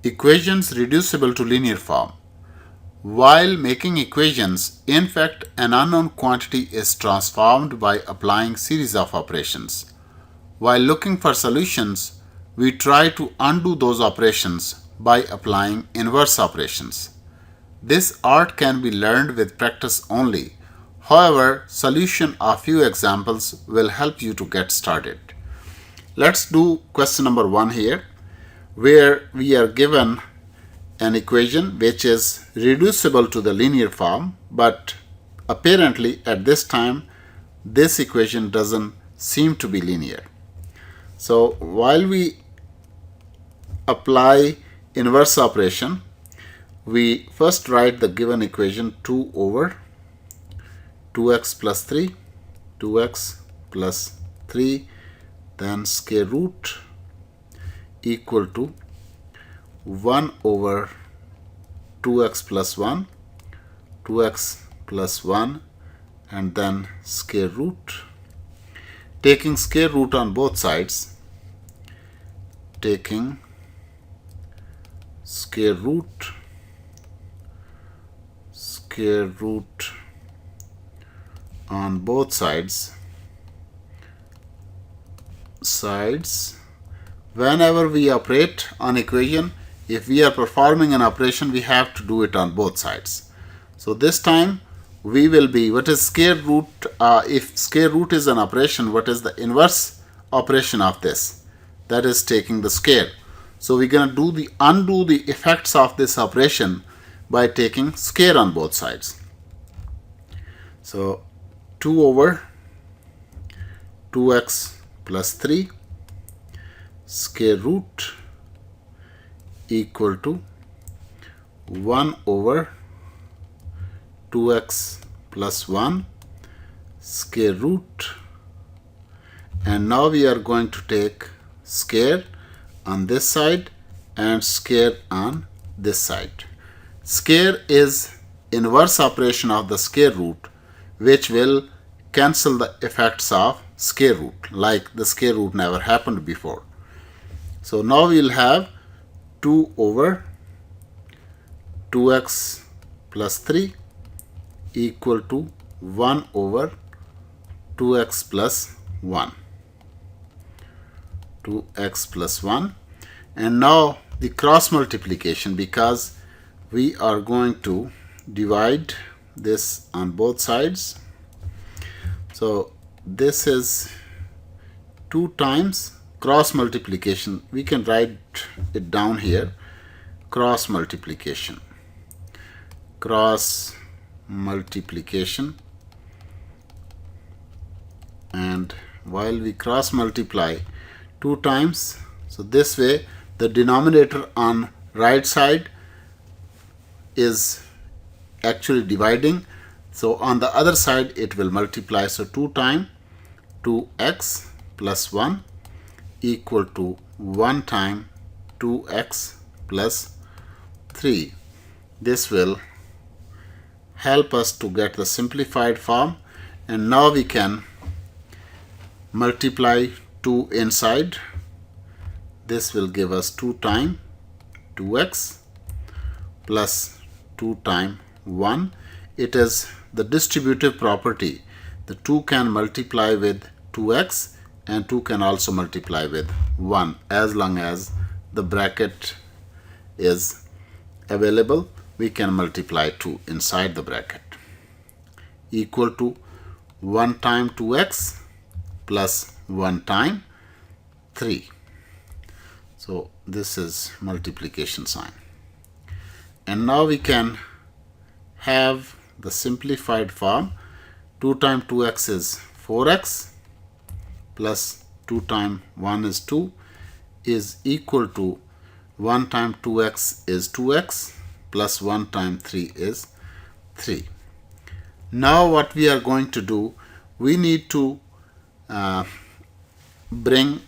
Equations reducible to linear form. While making equations, in fact, an unknown quantity is transformed by applying series of operations. While looking for solutions, we try to undo those operations by applying inverse operations. This art can be learned with practice only. However, solution of few examples will help you to get started. Let's do question number 1 here, where we are given an equation which is reducible to the linear form, but apparently at this time this equation doesn't seem to be linear. So while we apply inverse operation, we first write the given equation 2 over 2x plus 3, 2x plus 3, then square root equal to 1 over 2x plus 1, 2x plus 1, and then square root. Taking square root on both sides, taking square root on both sides. Whenever we operate on equation, if we are performing an operation, we have to do it on both sides. So this time we will be, what is square root? If square root is an operation, what is the inverse operation of this? That is taking the square. So we're going to undo the effects of this operation by taking square on both sides. So 2 over 2x plus 3 square root equal to 1 over 2x plus 1 square root, and now we are going to take square on this side and square on this side. Square is inverse operation of the square root, which will cancel the effects of square root, like the square root never happened before. So now we will have 2 over 2x plus 3 equal to 1 over 2x plus 1. 2x plus 1. And now the cross multiplication, because we are going to divide this on both sides. So this is 2 times cross multiplication. We can write it down here. Cross multiplication. Cross multiplication. And while we cross multiply 2 times, so this way the denominator on right side is actually dividing, so on the other side it will multiply. So 2 times 2x plus 1 equal to 1 times 2x plus 3. This will help us to get the simplified form, and now we can multiply 2 inside. This will give us 2 times 2x plus 2 times 1. It is the distributive property. The 2 can multiply with 2x and 2 can also multiply with 1 as long as the bracket is available. We can multiply 2 inside the bracket, equal to 1 times 2x plus 1 times 3. So this is multiplication sign. And now we can have the simplified form. 2 times 2x is 4x plus 2 times 1 is 2 is equal to 1 times 2x is 2x plus 1 times 3 is 3. Now what we are going to do, we need to bring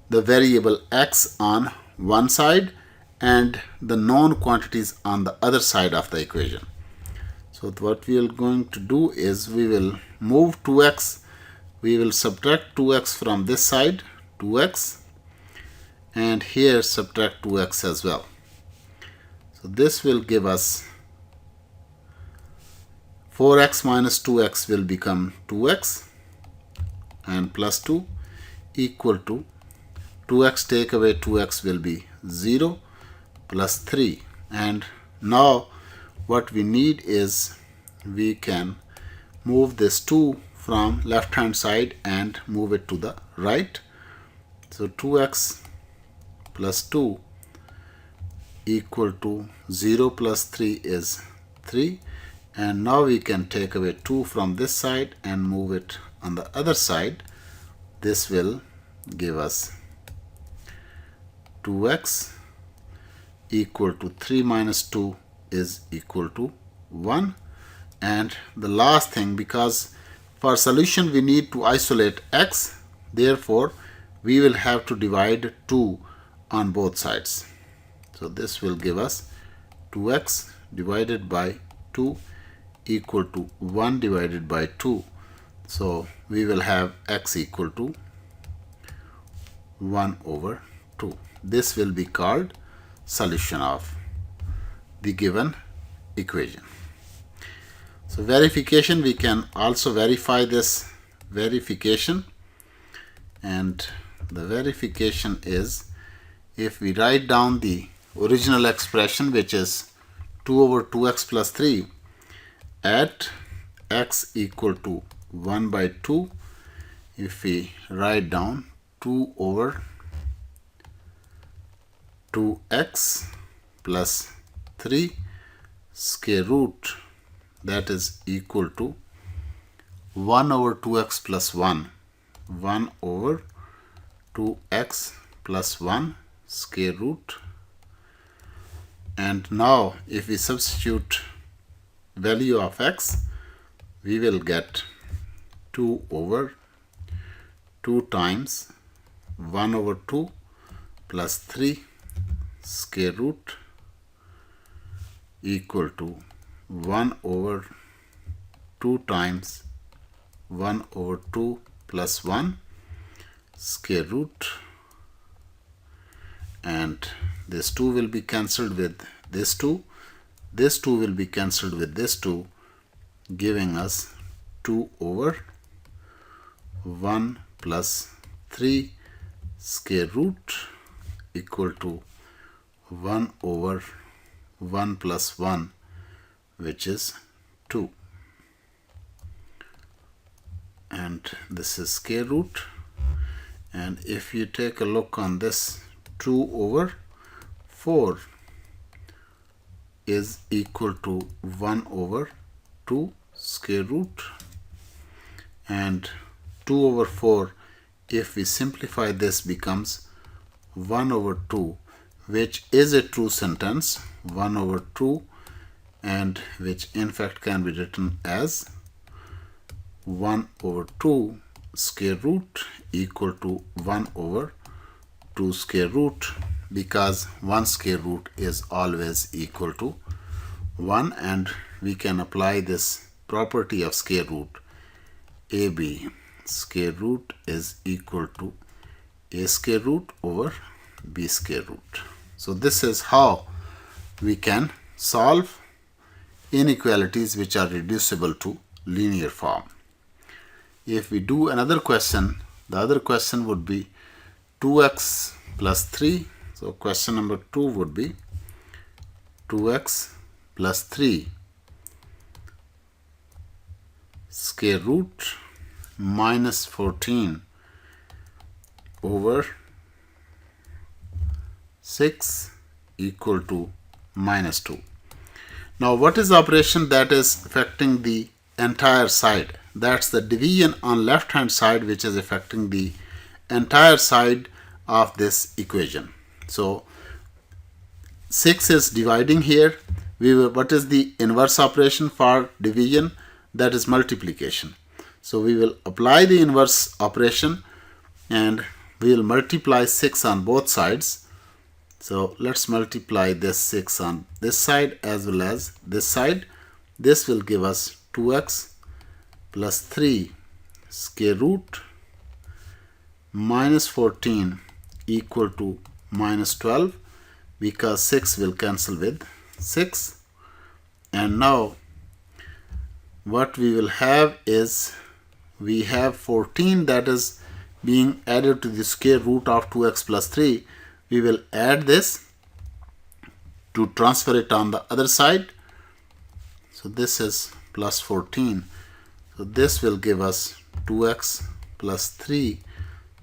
the variable x on one side and the known quantities on the other side of the equation. So what we are going to do is we will move 2x, we will subtract 2x from this side, 2x, and here subtract 2x as well. So this will give us 4x minus 2x will become 2x and plus 2 equal to 2x take away 2x will be 0 plus 3. And now what we need is we can move this 2 from left hand side and move it to the right. So 2x plus 2 equal to 0 plus 3 is 3. And now we can take away 2 from this side and move it on the other side. This will give us 2x equal to 3 minus 2 is equal to 1. And the last thing, because for solution we need to isolate x, therefore we will have to divide 2 on both sides. So this will give us 2x divided by 2 equal to 1 divided by 2. So we will have x equal to 1 over 2. This will be called solution of the given equation. So verification, we can also verify this verification, and the verification is if we write down the original expression, which is 2 over 2x plus 3 at x equal to 1 by 2, if we write down 2 over 2x plus 3 square root, that is equal to 1 over 2x plus 1, 1 over 2x plus 1 square root. And now if we substitute value of x, we will get 2 over 2 times 1 over 2 plus 3 square root equal to 1 over 2 times 1 over 2 plus 1 square root, and this 2 will be cancelled with this 2, this 2 will be cancelled with this 2, giving us 2 over 1 plus 3 square root equal to 1 over 1 plus 1, which is 2. And this is square root. And if you take a look on this, 2 over 4 is equal to 1 over 2 square root. And 2 over 4, if we simplify this, becomes 1 over 2, which is a true sentence, 1 over 2, and which in fact can be written as 1 over 2 square root equal to 1 over 2 square root, because 1 square root is always equal to 1, and we can apply this property of square root. AB square root is equal to a square root over b square root. So this is how we can solve inequalities which are reducible to linear form. If we do another question, the other question would be 2x plus 3. So question number 2 would be 2x plus 3 square root minus 14 over 6 equal to minus 2. Now what is the operation that is affecting the entire side? That's the division on left hand side, which is affecting the entire side of this equation. So 6 is dividing here. What is the inverse operation for division? That is multiplication. So we will apply the inverse operation and we will multiply 6 on both sides. So let's multiply this 6 on this side as well as this side. This will give us 2x plus 3 square root minus 14 equal to minus 12, because 6 will cancel with 6. And now what we will have is we have 14 that is being added to the square root of 2x plus 3. We will add this to transfer it on the other side. So this is plus 14. So this will give us 2x plus 3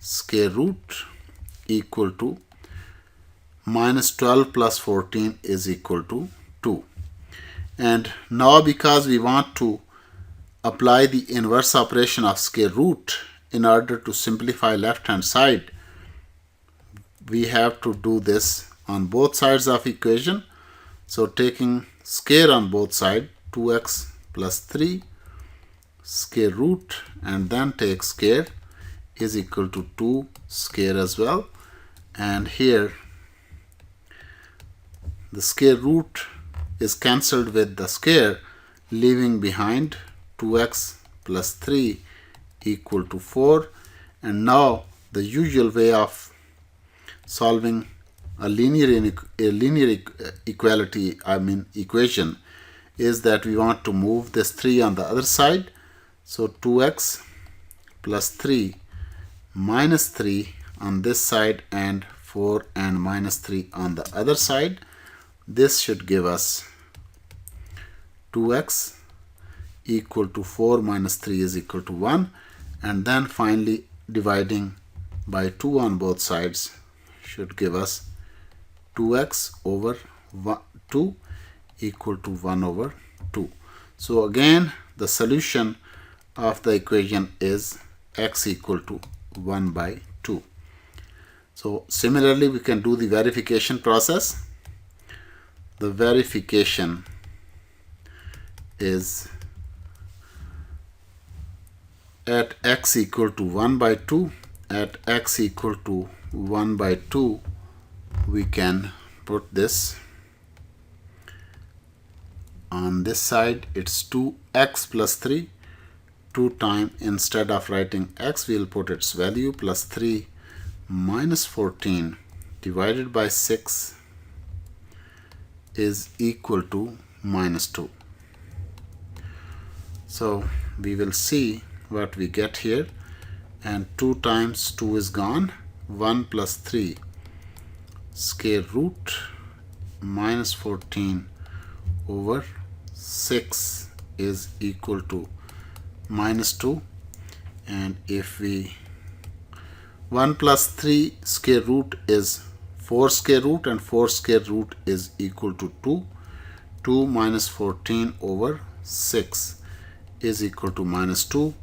square root equal to minus 12 plus 14 is equal to 2. And now because we want to apply the inverse operation of square root in order to simplify left hand side, we have to do this on both sides of equation. So taking square on both sides, 2x plus 3 square root, and then take square is equal to 2 square as well. And here the square root is cancelled with the square, leaving behind 2x plus 3 equal to 4. And now the usual way of solving a linear equation is that we want to move this 3 on the other side. So 2x plus 3 minus 3 on this side and 4 and minus 3 on the other side. This should give us 2x equal to 4 minus 3 is equal to 1. And then finally dividing by 2 on both sides should give us 2x over 2 equal to 1 over 2. So again the solution of the equation is x equal to 1 by 2. So similarly we can do the verification process. The verification is at x equal to 1 by 2, at x equal to 1 by 2, we can put this on this side. It's 2x plus 3, 2 times, instead of writing x, we'll put its value, plus 3 minus 14 divided by 6 is equal to minus 2. So we will see what we get here, and 2 times 2 is gone, 1 plus 3 square root minus 14 over 6 is equal to minus 2. And if we 1 plus 3 square root is 4 square root, and 4 square root is equal to 2. 2 minus 14 over 6 is equal to minus 2.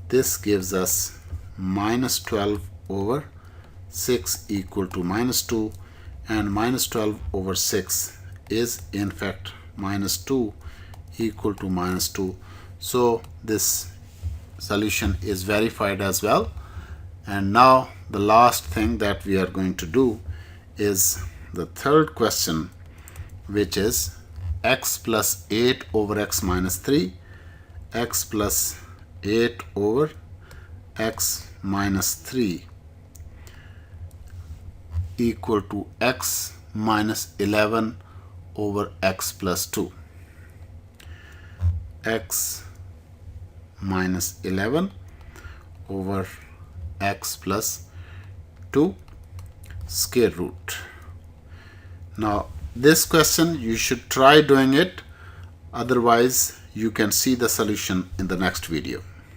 This gives us minus 12 over 6 equal to minus 2, and minus 12 over 6 is in fact minus 2 equal to minus 2. So this solution is verified as well. And now the last thing that we are going to do is the third question, which is x plus 8 over x minus 3, x plus 8 over x minus 3 equal to x minus 11 over x plus 2. X minus 11 over x plus 2 square root. Now this question you should try doing it, otherwise you can see the solution in the next video.